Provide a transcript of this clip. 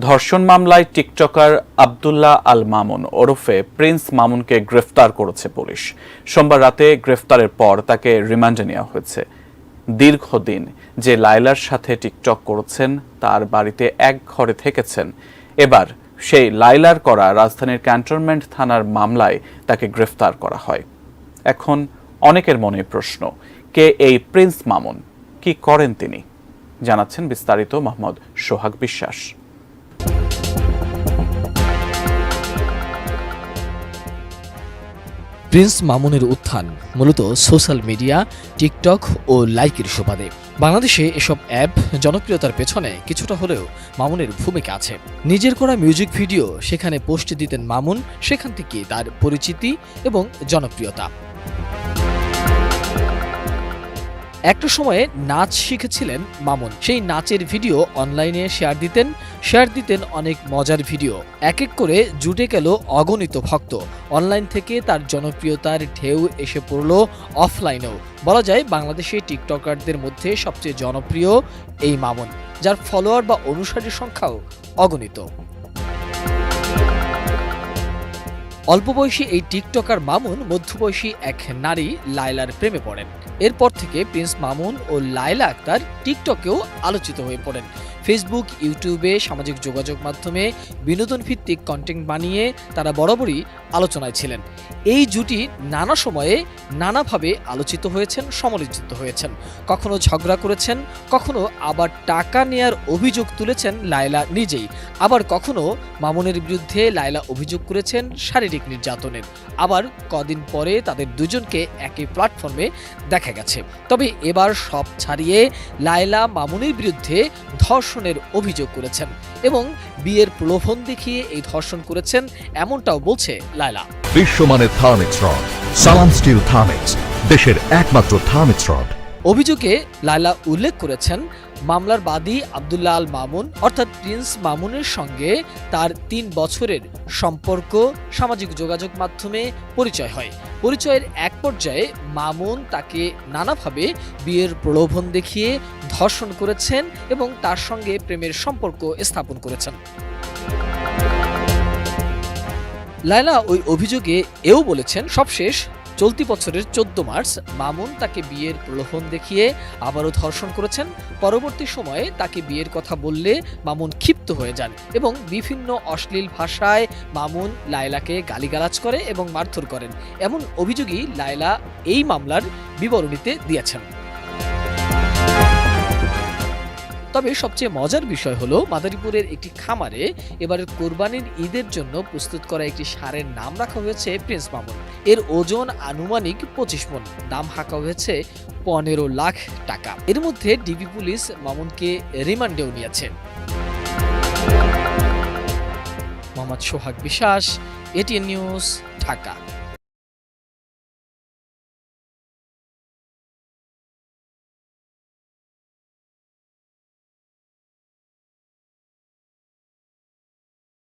ধর্ষণ মামলায় টিকটকার আব্দুল্লাহ আল মামুন ওরফে প্রিন্স মামুনকে গ্রেফতার করেছে পুলিশ। সোমবার রাতে গ্রেফতারের পর তাকে রিমান্ডে নেওয়া হয়েছে। দীর্ঘদিন যে লায়লার সাথে টিকটক করেছেন তার বাড়িতে এক ঘরে থেকেছেন। এবার সেই লায়লার করা রাজধানীর ক্যান্টনমেন্ট থানার মামলায় তাকে গ্রেফতার করা হয়। এখন অনেকের মনে প্রশ্ন, কে এই প্রিন্স মামুন, কি করেন তিনি? জানাচ্ছেন বিস্তারিত মোহাম্মদ সোহাগ বিশ্বাস। প্রিন্স মামুনের উত্থান মূলত সোশ্যাল মিডিয়া, টিকটক ও লাইকের সুবাদে। বাংলাদেশে এসব অ্যাপ জনপ্রিয়তার পেছনে কিছুটা হলেও মামুনের ভূমিকা আছে। নিজের করা মিউজিক ভিডিও সেখানে পোস্ট দিতেন মামুন, সেখান থেকে তার পরিচিতি এবং জনপ্রিয়তা। একটা সময়ে নাচ শিখেছিলেন মামুন। সেই নাচের ভিডিও অনলাইনে শেয়ার দিতেন অনেক মজার ভিডিও। এক এক করে জুটে গেল অগণিত ভক্ত। অনলাইন থেকে তার জনপ্রিয়তার ঢেউ এসে পড়ল অফলাইনেও। বলা যায় বাংলাদেশে টিকটকারদের মধ্যে সবচেয়ে জনপ্রিয় এই মামুন, যার ফলোয়ার বা অনুসারীর সংখ্যাও অগণিত। অল্প বয়সী এই টিকটকার মামুন মধ্যবয়সী এক নারী লায়লার প্রেমে পড়েন। এরপর থেকে প্রিন্স মামুন ও লায়লা আক্তার টিকটকেও আলোচিত হয়ে পড়েন। ফেসবুক, ইউটিউবে, সামাজিক যোগাযোগ মাধ্যমে বিনোদন ভিত্তিক কন্টেন্ট বানিয়ে তারা বরাবরই আলোচনায় ছিলেন। এই জুটি নানা সময়ে নানাভাবে আলোচিত হয়েছেন, সমালোচিত হয়েছেন। কখনো ঝগড়া করেছেন, কখনো আবার টাকা নেয়ার অভিযোগ তুলেছেন লায়লা নিজেই। আবার কখনো মামুনের বিরুদ্ধে লায়লা অভিযোগ করেছেন শারীরিক নির্যাতনের। আবার কদিন পরে তাদের দুজনকে একই প্ল্যাটফর্মে দেখা গেছে। তবে এবার সব ছাড়িয়ে লায়লা মামুনের বিরুদ্ধে ধর্ষণের অভিযোগ করেছেন এবং বিয়ের প্রলোভন দেখিয়ে এই ধর্ষণ করেছেন, এমনটাও বলছে লায়লা। বিশ্বমানের থার্মিক্স রড, সালাম স্টিল থার্মিক্স, দেশের একমাত্র থার্মিক্স রড। অভিযোগে লায়লা উল্লেখ করেছেন, মামলার বাদী আব্দুল্লাহ আল মামুন অর্থাৎ প্রিন্স মামুনের সঙ্গে তার ৩ বছরের সম্পর্ক সামাজিক যোগাযোগ মাধ্যমে পরিচয় হয়। পরিচয়ের এক পর্যায়ে মামুন তাকে নানাভাবে বিয়ের প্রলোভন দেখিয়ে ধর্ষণ করেছেন এবং তার সঙ্গে প্রেমের সম্পর্ক স্থাপন করেছেন। লায়লা ওই অভিযোগে এও বলেছেন, সবশেষ চলতি বছরের 14 মার্চ মামুন তাকে বিয়ের প্রলোভন দেখিয়ে আবারও ধর্ষণ করেছেন। পরবর্তী সময়ে তাকে বিয়ের কথা বললে মামুন ক্ষিপ্ত হয়ে যান এবং বিভিন্ন অশ্লীল ভাষায় মামুন লায়লাকে গালিগালাজ করে এবং মারধর করেন। এমন অভিযোগই লায়লা এই মামলার বিবরণীতে দিয়েছেন। তবে সবচেয়ে মজার বিষয় হলো মাদারীপুরের একটি খামারে এবারের কোরবানির ঈদের জন্য প্রস্তুত করা একটি ষাঁড়ের নাম রাখা হয়েছে প্রিন্স মামুন। এর ওজন আনুমানিক 25 মণ। দাম হাঁকা হয়েছে 15 লাখ টাকা। এর মধ্যে ডিবি পুলিশ মামুনকে রিমান্ডেও নিয়েছে। মোহাম্মদ সোহাগ বিশ্বাস, এটিএন নিউজ, ঢাকা।